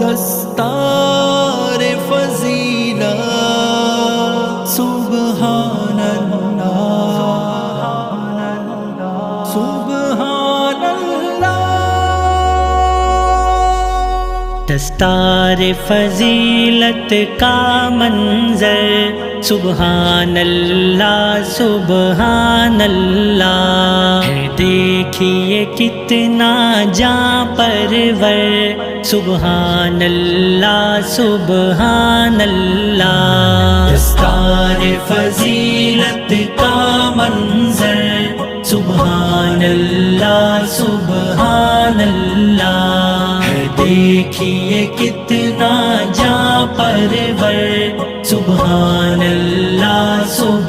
دستار فضیلت سبحان اللہ سبحان اللہ۔ دستار فضیلت کا منظر سبحان اللہ سبحان اللہ ہے، دیکھیے کتنا جاں پرور سبحان اللہ سبحان اللہ۔ دستار فضیلت کا منظر سبحان اللہ سبحان اللہ ہے، دیکھیے کتنا جاں پرور سبحان اللہ سبحان